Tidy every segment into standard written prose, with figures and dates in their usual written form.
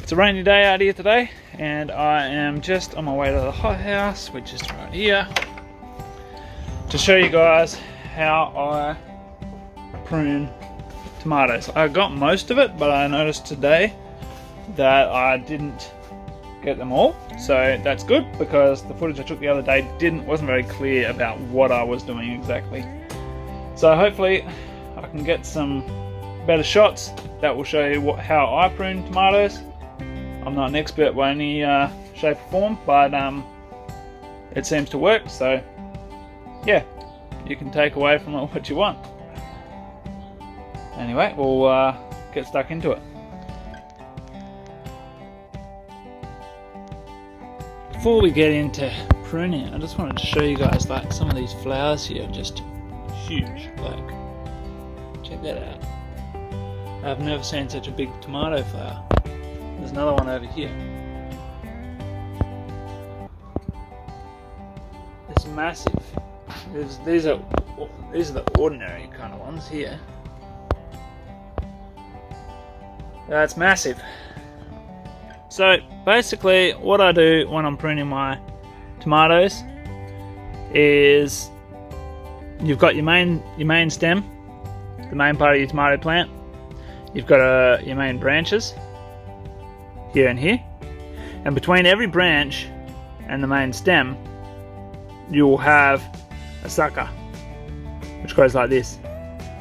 It's a rainy day out here today, and I am just on my way to the hothouse, which is right here, to show you guys how I prune tomatoes. I got most of it, but I noticed today that I didn't get them all, so that's good because the footage I took the other day wasn't very clear about what I was doing exactly. So hopefully I can get some better shots that will show you how I prune tomatoes. I'm not an expert by any shape or form, but it seems to work, so yeah, you can take away from it what you want. Anyway, we'll get stuck into it. Before we get into pruning, I just wanted to show you guys like some of these flowers here, just huge. Like, check that out. I've never seen such a big tomato flower. There's another one over here. It's massive. These are the ordinary kind of ones here. That's massive. So basically what I do when I'm pruning my tomatoes is you've got your main stem, the main part of your tomato plant. You've got your main branches here and here, and between every branch and the main stem you will have a sucker which grows like this,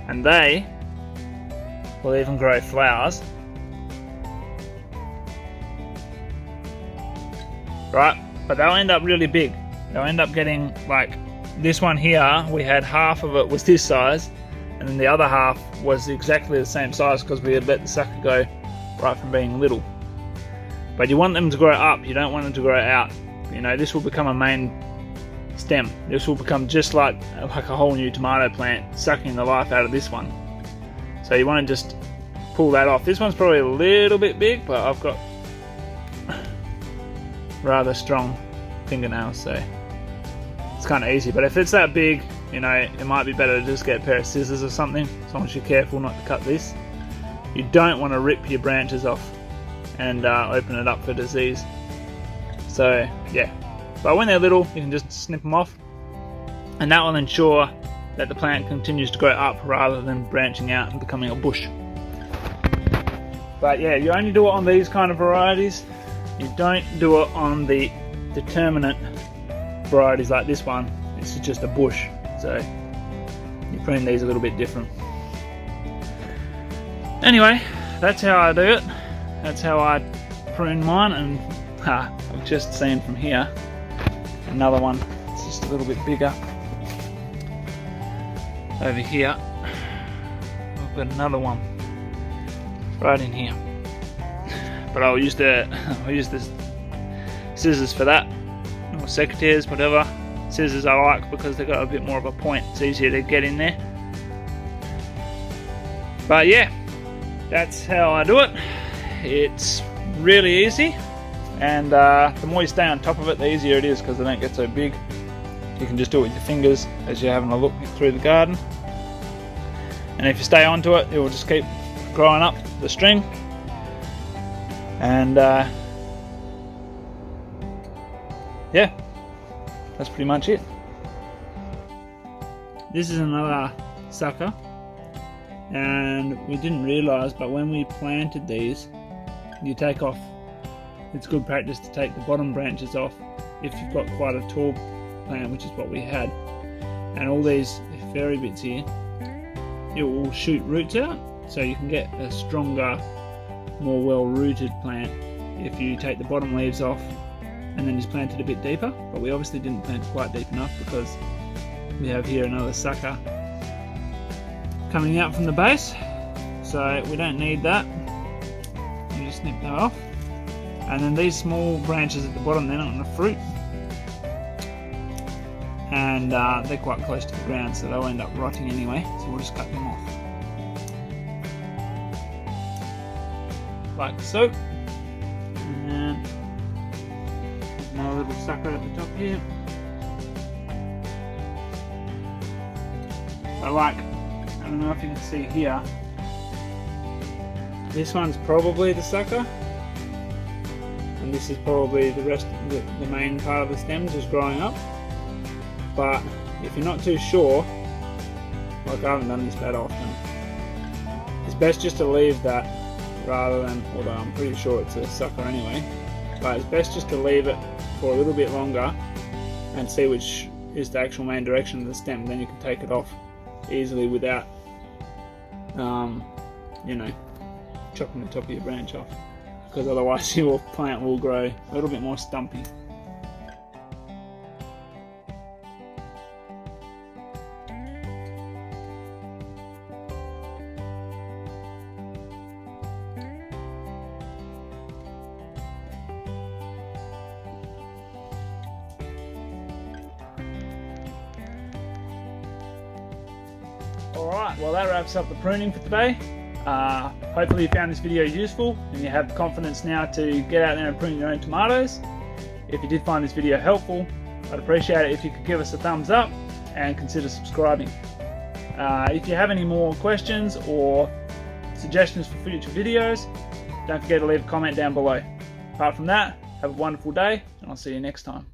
and they will even grow flowers, right? But they'll end up really big. They'll end up getting, like this one here, we had half of it was this size, and then the other half was exactly the same size because we had let the sucker go right from being little. But you want them to grow up, you don't want them to grow out. You know, this will become a main stem. This will become just like a whole new tomato plant, sucking the life out of this one. So you want to just pull that off. This one's probably a little bit big, but I've got rather strong fingernails, so it's kind of easy. But if it's that big, you know, it might be better to just get a pair of scissors or something, as long as you're careful not to cut this. You don't want to rip your branches off and open it up for disease. So yeah, but when they're little you can just snip them off, and that will ensure that the plant continues to grow up rather than branching out and becoming a bush. But yeah, you only do it on these kind of varieties. You don't do it on the determinate varieties like this one. This is just a bush, so you prune these a little bit different. Anyway, that's how I do it. That's how I prune mine, and I've just seen from here another one. It's just a little bit bigger. Over here, I've got another one right in here. But I'll use the scissors for that, or secateurs, whatever. Scissors I like because they've got a bit more of a point. It's easier to get in there. But yeah, that's how I do it. It's really easy, and the more you stay on top of it, the easier it is because they don't get so big. You can just do it with your fingers as you're having a look through the garden, and if you stay onto it, it will just keep growing up the string. And yeah, that's pretty much it. This is another sucker, and we didn't realise, but when we planted these, you take off, it's good practice to take the bottom branches off if you've got quite a tall plant, which is what we had. And all these fairy bits here, it will shoot roots out, so you can get a stronger, more well-rooted plant if you take the bottom leaves off and then just plant it a bit deeper. But we obviously didn't plant quite deep enough because we have here another sucker coming out from the base, so we don't need that. You just snip that off, and then these small branches at the bottom, they're not going to fruit, and they're quite close to the ground, so they'll end up rotting anyway, so we'll just cut them off like so. And then another little sucker at the top here. So like, I don't know if you can see here, this one's probably the sucker, and this is probably the main part of the stem just growing up. But if you're not too sure, like I haven't done this that often, it's best just to leave that rather than, although I'm pretty sure it's a sucker anyway, but it's best just to leave it for a little bit longer and see which is the actual main direction of the stem. Then you can take it off easily without you know, chopping the top of your branch off, because otherwise your plant will grow a little bit more stumpy. Alright, well that wraps up the pruning for today. Hopefully you found this video useful and you have confidence now to get out there and prune your own tomatoes. If you did find this video helpful, I'd appreciate it if you could give us a thumbs up and consider subscribing. If you have any more questions or suggestions for future videos, don't forget to leave a comment down below. Apart from that, have a wonderful day and I'll see you next time.